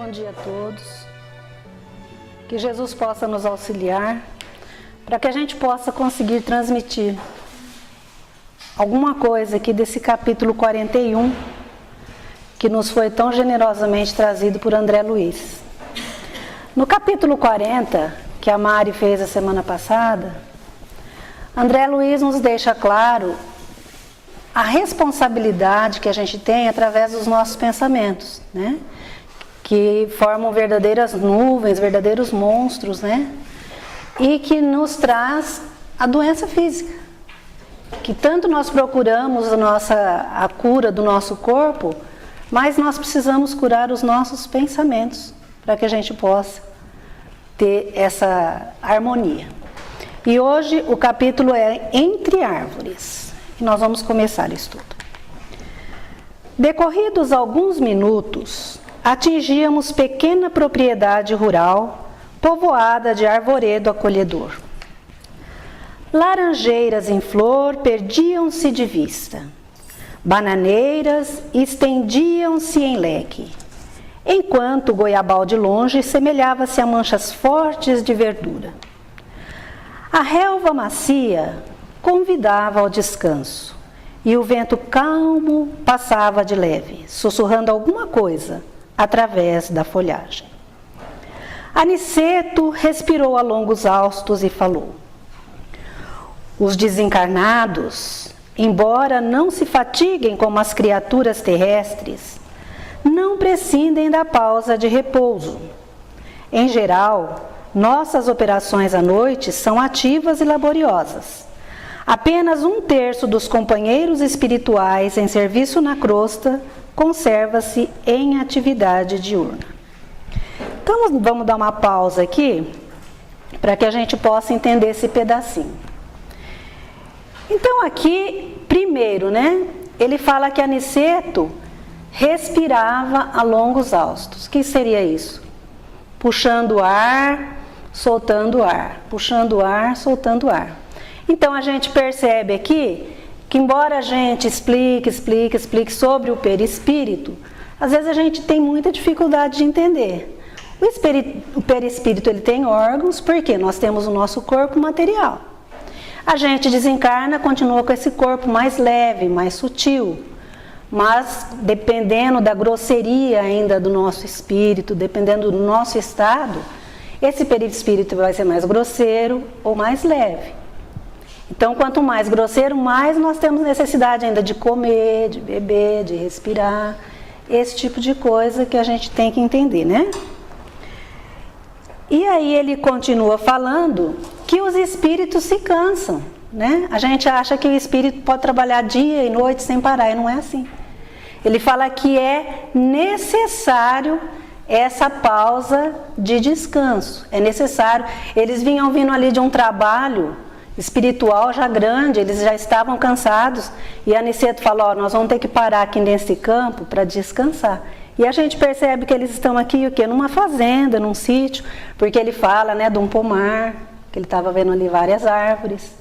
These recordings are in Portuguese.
Bom dia a todos. Que Jesus possa nos auxiliar para que a gente possa conseguir transmitir alguma coisa aqui desse capítulo 41 que nos foi tão generosamente trazido por André Luiz. No capítulo 40, que a Mari fez a semana passada, André Luiz nos deixa claro a responsabilidade que a gente tem através dos nossos pensamentos, né? Que formam verdadeiras nuvens, verdadeiros monstros, né? E que nos traz a doença física. Que tanto nós procuramos a cura do nosso corpo, mas nós precisamos curar os nossos pensamentos para que a gente possa ter essa harmonia. E hoje o capítulo é Entre Árvores. E nós vamos começar o estudo. Decorridos alguns minutos, atingíamos pequena propriedade rural, povoada de arvoredo acolhedor. Laranjeiras em flor perdiam-se de vista. Bananeiras estendiam-se em leque, enquanto o goiabal de longe semelhava-se a manchas fortes de verdura. A relva macia convidava ao descanso, e o vento calmo passava de leve, sussurrando alguma coisa através da folhagem. Aniceto respirou a longos haustos e falou: os desencarnados, embora não se fatiguem como as criaturas terrestres, não prescindem da pausa de repouso. Em geral, nossas operações à noite são ativas e laboriosas. Apenas 1/3 dos companheiros espirituais em serviço na crosta conserva-se em atividade diurna. Então vamos dar uma pausa aqui para que a gente possa entender esse pedacinho. Então aqui, primeiro, né, ele fala que Aniceto respirava a longos haustos. O que seria isso? Puxando o ar, soltando o ar, puxando o ar, soltando o ar. Então a gente percebe aqui que, embora a gente explique sobre o perispírito, às vezes a gente tem muita dificuldade de entender. O perispírito ele tem órgãos porque nós temos o nosso corpo material. A gente desencarna, continua com esse corpo mais leve, mais sutil, mas dependendo da grosseria ainda do nosso espírito, dependendo do nosso estado, esse perispírito vai ser mais grosseiro ou mais leve. Então, quanto mais grosseiro, mais nós temos necessidade ainda de comer, de beber, de respirar, esse tipo de coisa que a gente tem que entender, né? E aí ele continua falando que os espíritos se cansam, né? A gente acha que o espírito pode trabalhar dia e noite sem parar, e não é assim. Ele fala que é necessário essa pausa de descanso, é necessário. Eles vinham vindo ali de um trabalho espiritual já grande, eles já estavam cansados, e Aniceto falou: nós vamos ter que parar aqui nesse campo para descansar. E a gente percebe que eles estão aqui o quê? Numa fazenda, num sítio, porque ele fala, né, de um pomar, que ele estava vendo ali várias árvores.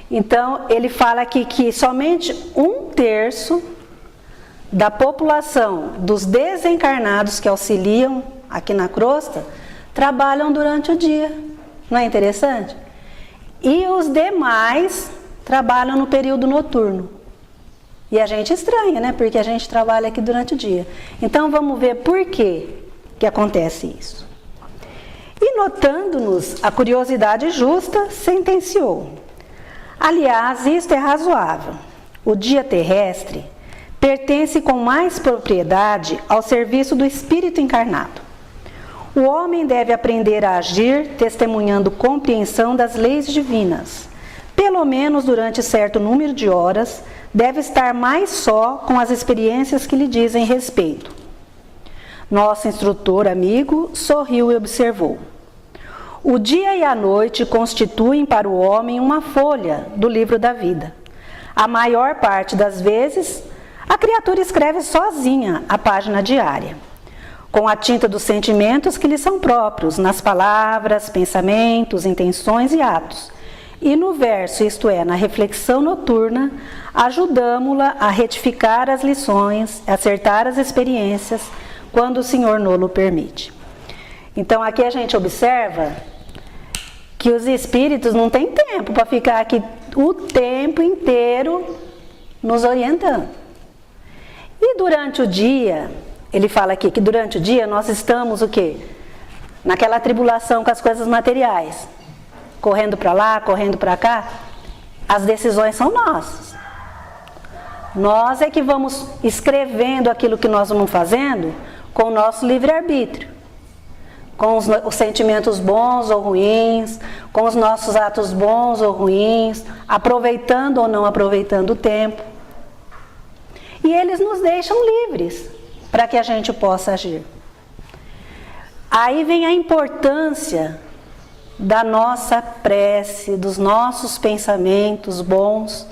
Então ele fala aqui que somente 1/3 da população dos desencarnados que auxiliam aqui na crosta trabalham durante o dia. Não é interessante? E os demais trabalham no período noturno. E a gente estranha, né? Porque a gente trabalha aqui durante o dia. Então vamos ver por que acontece isso. E notando-nos a curiosidade justa, sentenciou: aliás, isto é razoável. O dia terrestre pertence com mais propriedade ao serviço do espírito encarnado. O homem deve aprender a agir testemunhando compreensão das leis divinas. Pelo menos durante certo número de horas, deve estar mais só com as experiências que lhe dizem respeito. Nosso instrutor amigo sorriu e observou: o dia e a noite constituem para o homem uma folha do livro da vida. A maior parte das vezes, a criatura escreve sozinha a página diária, com a tinta dos sentimentos que lhe são próprios, nas palavras, pensamentos, intenções e atos. E no verso, isto é, na reflexão noturna, ajudamo-la a retificar as lições, acertar as experiências, quando o Senhor nolo permite. Então aqui a gente observa que os espíritos não têm tempo para ficar aqui o tempo inteiro nos orientando. E durante o dia, ele fala aqui que durante o dia nós estamos o quê? Naquela tribulação com as coisas materiais, correndo para lá, correndo para cá. As decisões são nossas. Nós é que vamos escrevendo aquilo que nós vamos fazendo com o nosso livre-arbítrio, com os sentimentos bons ou ruins, com os nossos atos bons ou ruins, aproveitando ou não aproveitando o tempo. E eles nos deixam livres para que a gente possa agir. Aí vem a importância da nossa prece, dos nossos pensamentos bons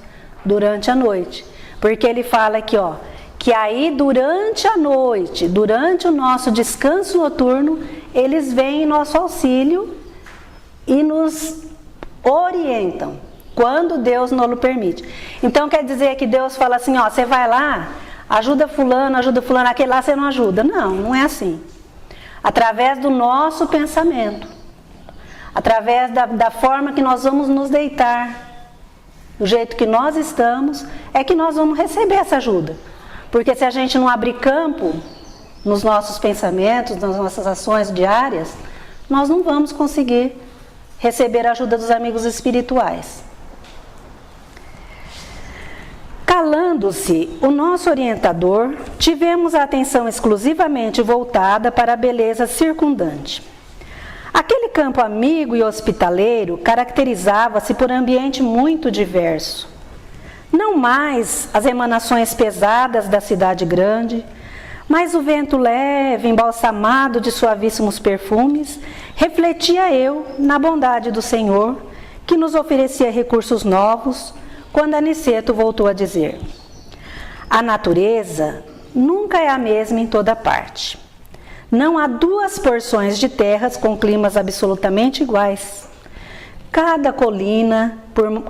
durante a noite. Porque ele fala aqui, ó, que aí durante a noite, durante o nosso descanso noturno, eles vêm em nosso auxílio e nos orientam, quando Deus nos permite. Então quer dizer que Deus fala assim, ó, você vai lá, ajuda fulano, aquele lá você não ajuda. Não, não é assim. Através do nosso pensamento, através da forma que nós vamos nos deitar, do jeito que nós estamos, é que nós vamos receber essa ajuda. Porque se a gente não abrir campo nos nossos pensamentos, nas nossas ações diárias, nós não vamos conseguir receber a ajuda dos amigos espirituais. Calando-se o nosso orientador, tivemos a atenção exclusivamente voltada para a beleza circundante. Aquele campo amigo e hospitaleiro caracterizava-se por ambiente muito diverso. Não mais as emanações pesadas da cidade grande, mas o vento leve, embalsamado de suavíssimos perfumes, refletia eu na bondade do Senhor, que nos oferecia recursos novos, quando Aniceto voltou a dizer: a natureza nunca é a mesma em toda parte. Não há duas porções de terras com climas absolutamente iguais. Cada colina,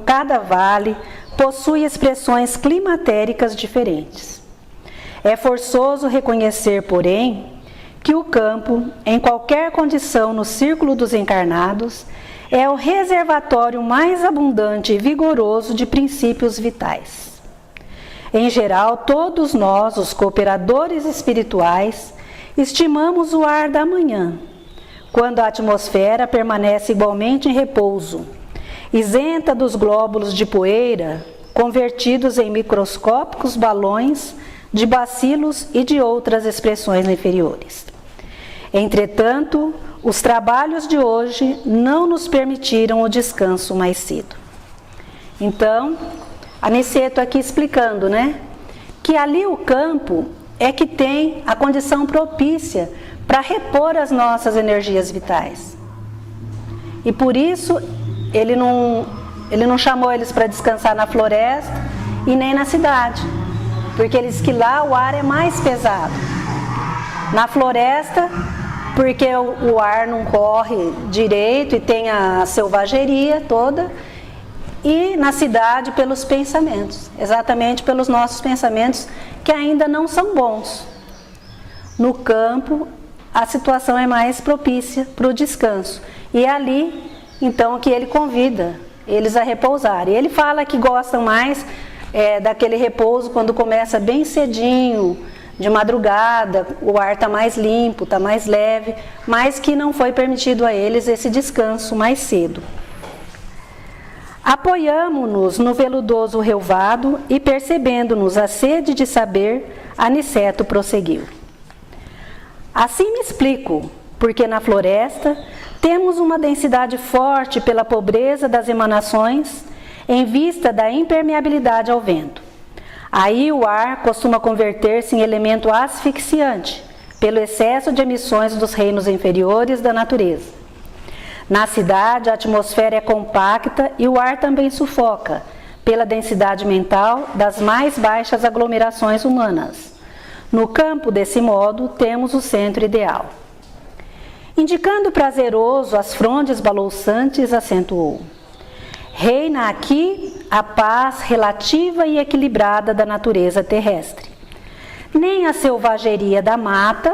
cada vale, possui expressões climatéricas diferentes. É forçoso reconhecer, porém, que o campo, em qualquer condição no círculo dos encarnados, é o reservatório mais abundante e vigoroso de princípios vitais. Em geral, todos nós, os cooperadores espirituais, estimamos o ar da manhã, quando a atmosfera permanece igualmente em repouso, isenta dos glóbulos de poeira, convertidos em microscópicos balões de bacilos e de outras expressões inferiores. Entretanto, os trabalhos de hoje não nos permitiram o descanso mais cedo. Então, Aniceto aqui explicando, né, que ali o campo é que tem a condição propícia para repor as nossas energias vitais. E por isso ele não chamou eles para descansar na floresta e nem na cidade, porque ele diz que lá o ar é mais pesado. Na floresta, porque o ar não corre direito e tem a selvageria toda, e na cidade pelos pensamentos, exatamente pelos nossos pensamentos que ainda não são bons. No campo, a situação é mais propícia para o descanso. E é ali, então, que ele convida eles a repousar. E ele fala que gostam mais daquele repouso quando começa bem cedinho, de madrugada, o ar está mais limpo, está mais leve, mas que não foi permitido a eles esse descanso mais cedo. Apoiamo-nos no veludoso relvado e, percebendo-nos a sede de saber, Aniceto prosseguiu. Assim me explico, porque na floresta temos uma densidade forte pela pobreza das emanações em vista da impermeabilidade ao vento. Aí o ar costuma converter-se em elemento asfixiante pelo excesso de emissões dos reinos inferiores da natureza. Na cidade, a atmosfera é compacta e o ar também sufoca, pela densidade mental das mais baixas aglomerações humanas. No campo, desse modo, temos o centro ideal. Indicando prazeroso as frondes balouçantes, acentuou: reina aqui a paz relativa e equilibrada da natureza terrestre. Nem a selvageria da mata,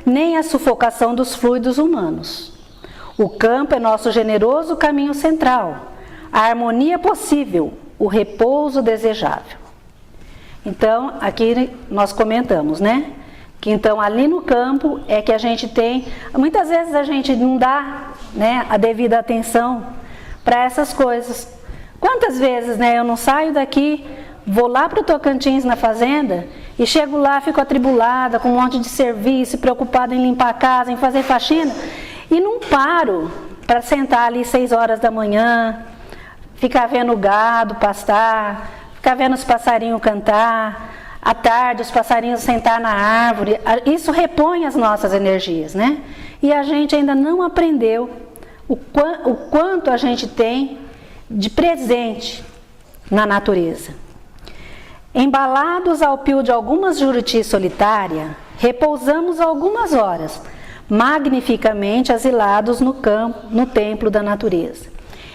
nem a sufocação dos fluidos humanos. O campo é nosso generoso caminho central, a harmonia possível, o repouso desejável. Então, aqui nós comentamos, né? Que então ali no campo é que a gente tem, muitas vezes a gente não dá, né, a devida atenção para essas coisas. Quantas vezes, né, eu não saio daqui, vou lá para o Tocantins na fazenda e chego lá, fico atribulada com um monte de serviço, preocupada em limpar a casa, em fazer faxina e não paro para sentar ali 6 horas da manhã, ficar vendo o gado pastar, ficar vendo os passarinhos cantar, à tarde os passarinhos sentar na árvore. Isso repõe as nossas energias, né? E a gente ainda não aprendeu o quanto a gente tem de presente na natureza. Embalados ao pio de algumas Juruti solitária, repousamos algumas horas, magnificamente asilados no campo, no templo da natureza.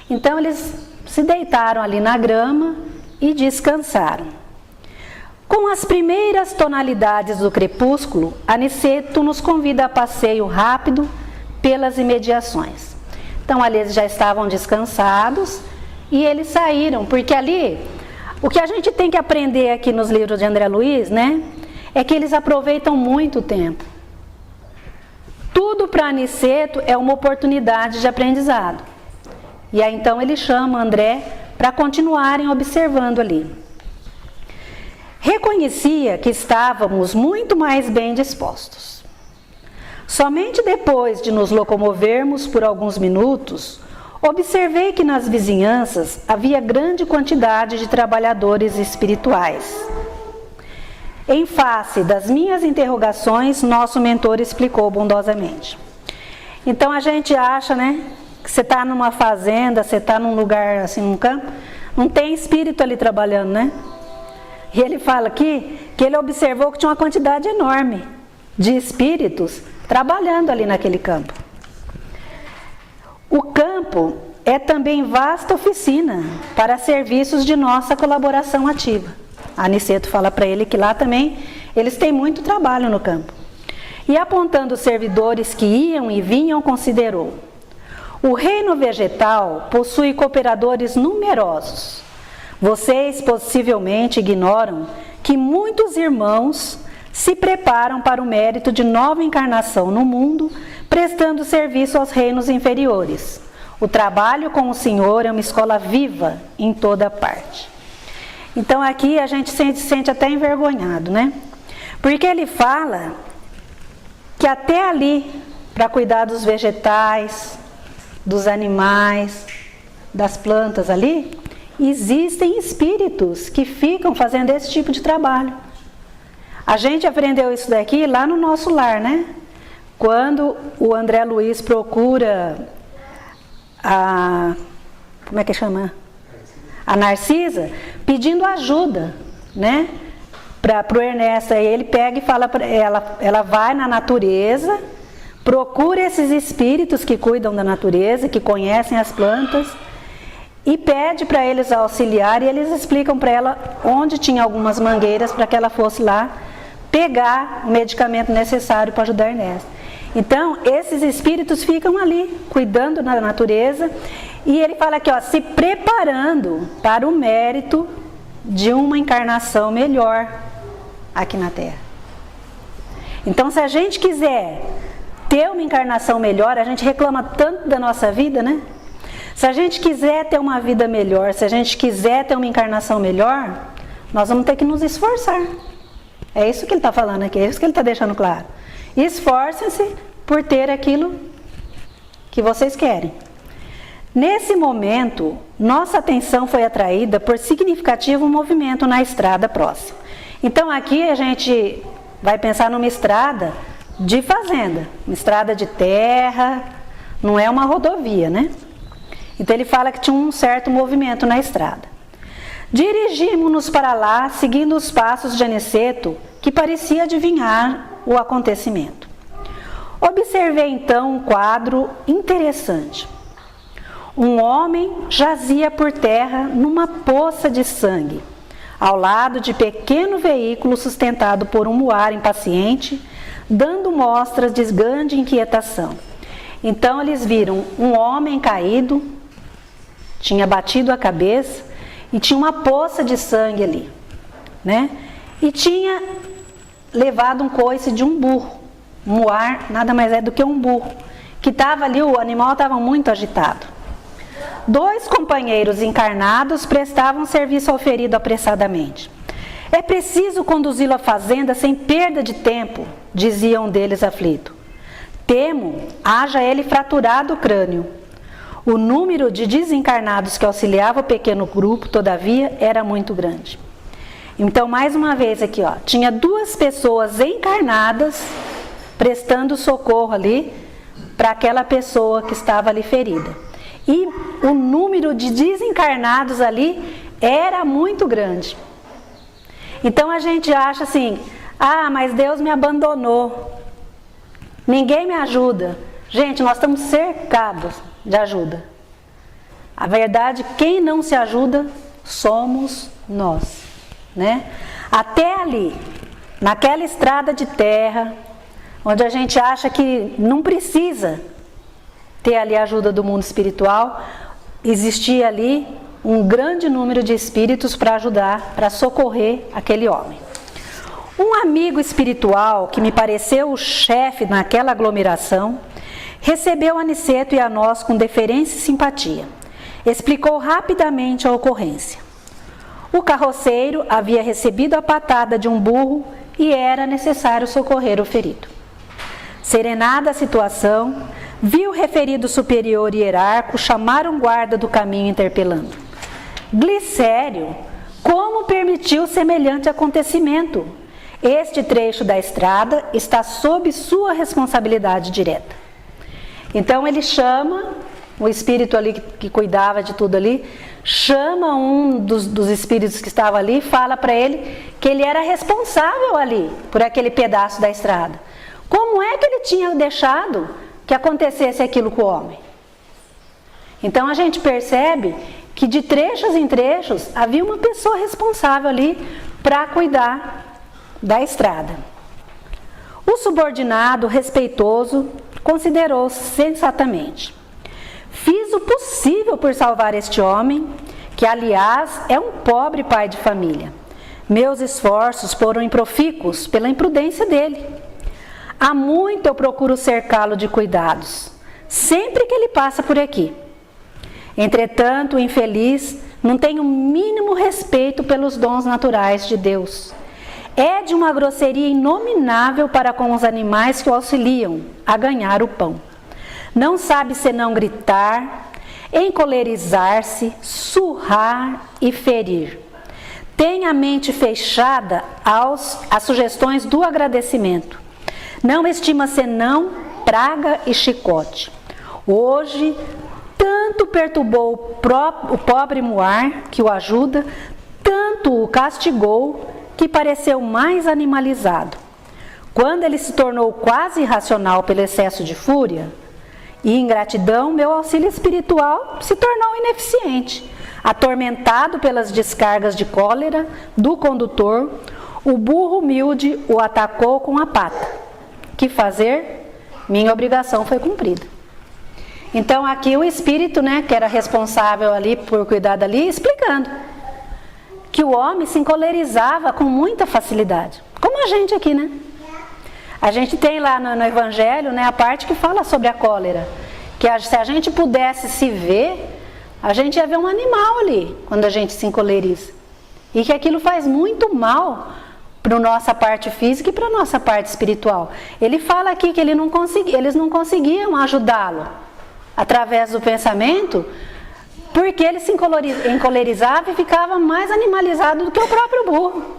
Então eles se deitaram ali na grama e descansaram. Com as primeiras tonalidades do crepúsculo, Aniceto nos convida a passeio rápido pelas imediações. Então ali eles já estavam descansados e eles saíram, porque ali, o que a gente tem que aprender aqui nos livros de André Luiz, né, é que eles aproveitam muito o tempo. Tudo para Aniceto é uma oportunidade de aprendizado. E aí então ele chama André para continuarem observando ali. Reconhecia que estávamos muito mais bem dispostos. Somente depois de nos locomovermos por alguns minutos, observei que nas vizinhanças havia grande quantidade de trabalhadores espirituais. Em face das minhas interrogações, nosso mentor explicou bondosamente. Então a gente acha, né, que você está numa fazenda, você está num lugar assim, num campo, não tem espírito ali trabalhando, né? E ele fala aqui que ele observou que tinha uma quantidade enorme de espíritos trabalhando ali naquele campo. O campo é também vasta oficina para serviços de nossa colaboração ativa. Aniceto fala para ele que lá também eles têm muito trabalho no campo. E apontando os servidores que iam e vinham, considerou: o reino vegetal possui cooperadores numerosos. Vocês possivelmente ignoram que muitos irmãos se preparam para o mérito de nova encarnação no mundo, prestando serviço aos reinos inferiores. O trabalho com o Senhor é uma escola viva em toda parte. Então aqui a gente se sente até envergonhado, né? Porque ele fala que até ali, para cuidar dos vegetais, dos animais, das plantas ali, existem espíritos que ficam fazendo esse tipo de trabalho. A gente aprendeu isso daqui lá no nosso lar, né? Quando o André Luiz procura como é que chama? A Narcisa, pedindo ajuda, né? Para o Ernesto. Aí ele pega e fala para ela vai na natureza, procura esses espíritos que cuidam da natureza, que conhecem as plantas, e pede para eles auxiliar, e eles explicam para ela onde tinha algumas mangueiras para que ela fosse lá pegar o medicamento necessário para ajudar Ernesto. Então, esses espíritos ficam ali, cuidando da natureza, e ele fala aqui, ó, se preparando para o mérito de uma encarnação melhor aqui na Terra. Então, se a gente quiser ter uma encarnação melhor, a gente reclama tanto da nossa vida, né? Se a gente quiser ter uma vida melhor, se a gente quiser ter uma encarnação melhor, nós vamos ter que nos esforçar. É isso que ele está falando aqui, é isso que ele está deixando claro. Esforcem-se por ter aquilo que vocês querem. Nesse momento, nossa atenção foi atraída por significativo movimento na estrada próxima. Então aqui a gente vai pensar numa estrada de fazenda, uma estrada de terra, não é uma rodovia, né? Então ele fala que tinha um certo movimento na estrada. Dirigimos-nos para lá, seguindo os passos de Aniceto, que parecia adivinhar o acontecimento. Observei então um quadro interessante. Um homem jazia por terra numa poça de sangue, ao lado de pequeno veículo sustentado por um muar impaciente, dando mostras de grande inquietação. Então eles viram um homem caído, tinha batido a cabeça e tinha uma poça de sangue ali, né? E tinha levado um coice de um burro. Muar nada mais é do que um burro, que estava ali, o animal estava muito agitado. 2 companheiros encarnados prestavam serviço ao ferido apressadamente. É preciso conduzi-lo à fazenda sem perda de tempo, dizia um deles aflito. Temo, haja ele fraturado o crânio. O número de desencarnados que auxiliava o pequeno grupo, todavia, era muito grande. Então, mais uma vez aqui, ó, tinha 2 pessoas encarnadas prestando socorro ali para aquela pessoa que estava ali ferida. E o número de desencarnados ali era muito grande. Então a gente acha assim, ah, mas Deus me abandonou, ninguém me ajuda. Gente, nós estamos cercados de ajuda. A verdade, quem não se ajuda somos nós, né? Até ali, naquela estrada de terra, onde a gente acha que não precisa ter ali a ajuda do mundo espiritual, existia ali um grande número de espíritos para ajudar, para socorrer aquele homem. Um amigo espiritual, que me pareceu o chefe naquela aglomeração, recebeu Aniceto e a nós com deferência e simpatia. Explicou rapidamente a ocorrência. O carroceiro havia recebido a patada de um burro e era necessário socorrer o ferido. Serenada a situação, viu o referido superior hierárquico chamar um guarda do caminho interpelando. Glicério, como permitiu semelhante acontecimento? Este trecho da estrada está sob sua responsabilidade direta. Então ele chama, o espírito ali que cuidava de tudo ali, chama um dos espíritos que estava ali e fala para ele que ele era responsável ali por aquele pedaço da estrada. Como é que ele tinha deixado que acontecesse aquilo com o homem? Então a gente percebe que de trechos em trechos havia uma pessoa responsável ali para cuidar da estrada. O subordinado, respeitoso, considerou sensatamente: fiz o possível por salvar este homem, que aliás é um pobre pai de família. Meus esforços foram improfícuos pela imprudência dele. Há muito eu procuro cercá-lo de cuidados, sempre que ele passa por aqui. Entretanto, o infeliz não tem o mínimo respeito pelos dons naturais de Deus. É de uma grosseria inominável para com os animais que o auxiliam a ganhar o pão. Não sabe senão gritar, encolerizar-se, surrar e ferir. Tem a mente fechada às sugestões do agradecimento. Não estima senão praga e chicote. Hoje, tanto perturbou o pobre Muar, que o ajuda, tanto o castigou, que pareceu mais animalizado. Quando ele se tornou quase irracional pelo excesso de fúria e ingratidão, meu auxílio espiritual se tornou ineficiente. Atormentado pelas descargas de cólera do condutor, o burro humilde o atacou com a pata. Que fazer? Minha obrigação foi cumprida. Então aqui o espírito, né, que era responsável ali por cuidar dali, explicando que o homem se encolerizava com muita facilidade, como a gente aqui, né? A gente tem lá no Evangelho, né, a parte que fala sobre a cólera, que se a gente pudesse se ver, a gente ia ver um animal ali, quando a gente se encoleriza, e que aquilo faz muito mal para a nossa parte física e para a nossa parte espiritual. Ele fala aqui que eles não conseguiam ajudá-lo através do pensamento, porque ele se encolerizava e ficava mais animalizado do que o próprio burro.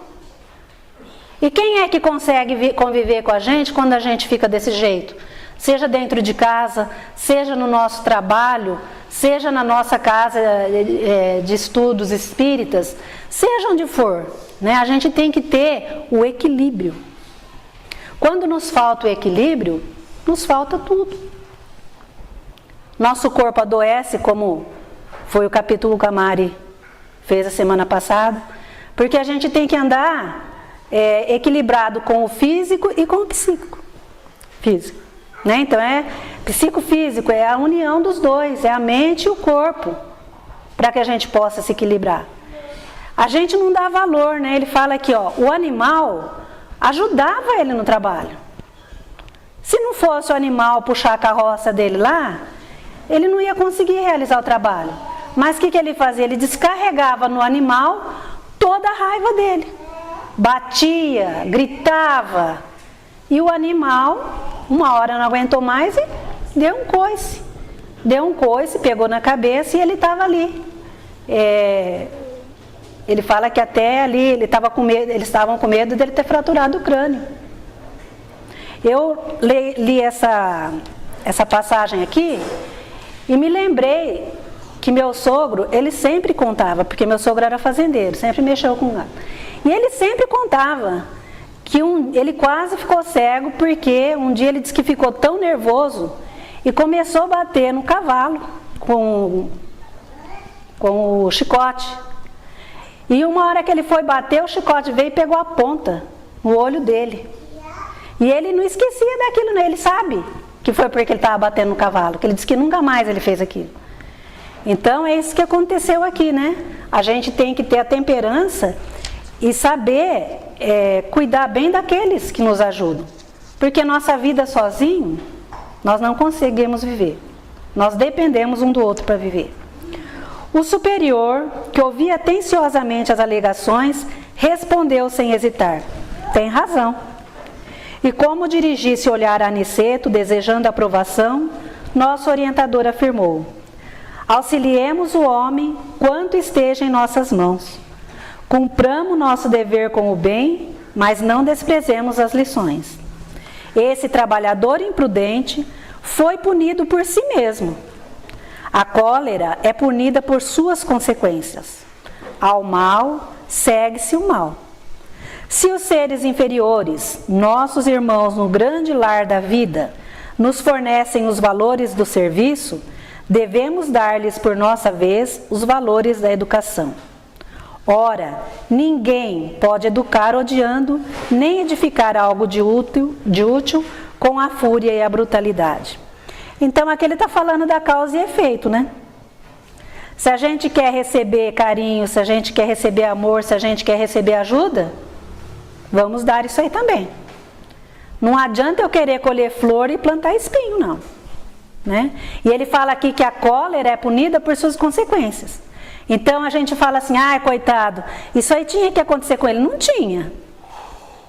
E quem é que consegue conviver com a gente quando a gente fica desse jeito? Seja dentro de casa, seja no nosso trabalho, seja na nossa casa de estudos espíritas, seja onde for, né? A gente tem que ter o equilíbrio. Quando nos falta o equilíbrio, nos falta tudo. Nosso corpo adoece, como foi o capítulo que a Mari fez a semana passada, porque a gente tem que andar equilibrado com o físico e com o psíquico. físico, né? Então é psicofísico, é a união dos dois, é a mente e o corpo, para que a gente possa se equilibrar. A gente não dá valor, né? Ele fala aqui, ó, o animal ajudava ele no trabalho. Se não fosse o animal puxar a carroça dele lá, ele não ia conseguir realizar o trabalho. Mas o que ele fazia? Ele descarregava no animal toda a raiva dele. Batia, gritava. E o animal, uma hora não aguentou mais e deu um coice. Deu um coice, pegou na cabeça e ele estava ali. Ele fala que até ali eles estavam com medo dele ter fraturado o crânio. Eu li essa passagem aqui e me lembrei que meu sogro, ele sempre contava, porque meu sogro era fazendeiro, sempre mexeu com gado. E ele sempre contava que ele quase ficou cego porque um dia ele disse que ficou tão nervoso e começou a bater no cavalo com o chicote. E uma hora que ele foi bater, o chicote veio e pegou a ponta no olho dele. E ele não esquecia daquilo, né? Ele sabe que foi porque ele estava batendo no cavalo, que ele disse que nunca mais ele fez aquilo. Então é isso que aconteceu aqui, né? A gente tem que ter a temperança e saber cuidar bem daqueles que nos ajudam. Porque nossa vida sozinho, nós não conseguimos viver. Nós dependemos um do outro para viver. O superior, que ouvia atenciosamente as alegações, respondeu sem hesitar: tem razão. E como dirigisse o olhar a Aniceto, desejando aprovação, nosso orientador afirmou: auxiliemos o homem quanto esteja em nossas mãos. Cumpramos nosso dever com o bem, mas não desprezemos as lições. Esse trabalhador imprudente foi punido por si mesmo. A cólera é punida por suas consequências. Ao mal, segue-se o mal. Se os seres inferiores, nossos irmãos no grande lar da vida, nos fornecem os valores do serviço, devemos dar-lhes por nossa vez os valores da educação. Ora, ninguém pode educar odiando, nem edificar algo de útil com a fúria e a brutalidade. Então aqui ele está falando da causa e efeito, né? Se a gente quer receber carinho, se a gente quer receber amor, se a gente quer receber ajuda, vamos dar isso aí também. Não adianta eu querer colher flor e plantar espinho, não. Né? E ele fala aqui que a cólera é punida por suas consequências. Então a gente fala assim, ai coitado, isso aí tinha que acontecer com ele. Não tinha.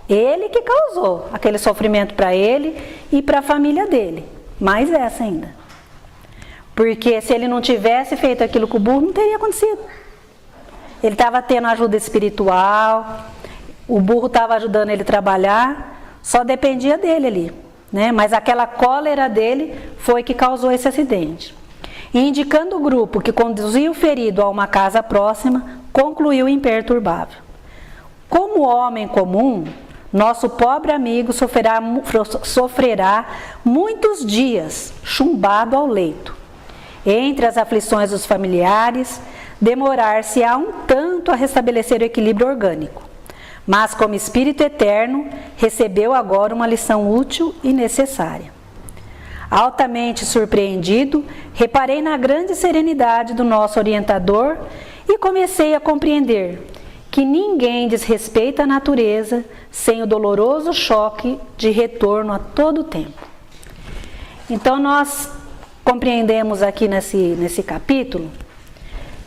Ele que causou aquele sofrimento para ele e para a família dele. Mais essa ainda. Porque se ele não tivesse feito aquilo com o burro, não teria acontecido. Ele estava tendo ajuda espiritual, o burro estava ajudando ele a trabalhar, só dependia dele ali. Né? Mas aquela cólera dele foi que causou esse acidente. E indicando o grupo que conduziu o ferido a uma casa próxima, concluiu imperturbável: como homem comum, nosso pobre amigo sofrerá muitos dias chumbado ao leito. Entre as aflições dos familiares, demorar-se-á um tanto a restabelecer o equilíbrio orgânico. Mas como espírito eterno, recebeu agora uma lição útil e necessária. Altamente surpreendido, reparei na grande serenidade do nosso orientador e comecei a compreender que ninguém desrespeita a natureza sem o doloroso choque de retorno a todo tempo. Então nós compreendemos aqui nesse capítulo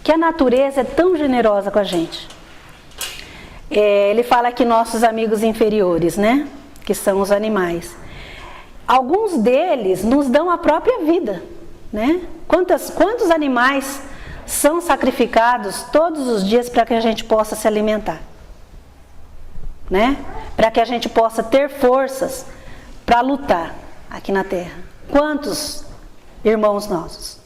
que a natureza é tão generosa com a gente. Ele fala que nossos amigos inferiores, né? Que são os animais. Alguns deles nos dão a própria vida, né? Quantos animais são sacrificados todos os dias para que a gente possa se alimentar, né? Para que a gente possa ter forças para lutar aqui na Terra. Quantos irmãos nossos?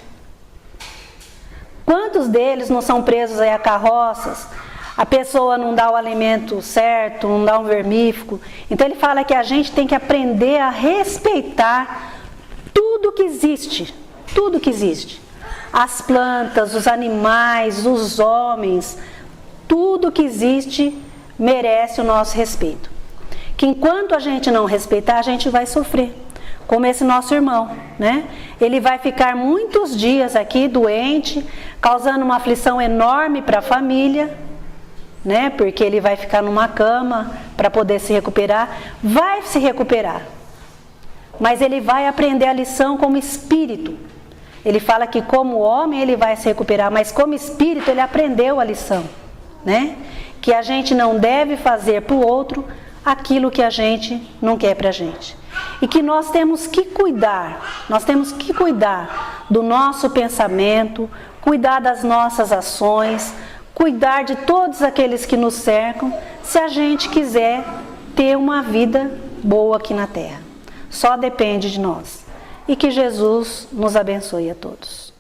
Quantos deles não são presos aí a carroças? A pessoa não dá o alimento certo, não dá um vermífugo. Então ele fala que a gente tem que aprender a respeitar tudo que existe. Tudo que existe. As plantas, os animais, os homens, tudo que existe merece o nosso respeito. Que enquanto a gente não respeitar, a gente vai sofrer. como esse nosso irmão, né? Ele vai ficar muitos dias aqui doente, causando uma aflição enorme para a família, né? Porque ele vai ficar numa cama para poder se recuperar. Vai se recuperar, mas ele vai aprender a lição como espírito. Ele fala que como homem ele vai se recuperar, mas como espírito ele aprendeu a lição, né? Que a gente não deve fazer para o outro aquilo que a gente não quer para a gente. E que nós temos que cuidar do nosso pensamento, cuidar das nossas ações, cuidar de todos aqueles que nos cercam, se a gente quiser ter uma vida boa aqui na terra. Só depende de nós. E que Jesus nos abençoe a todos.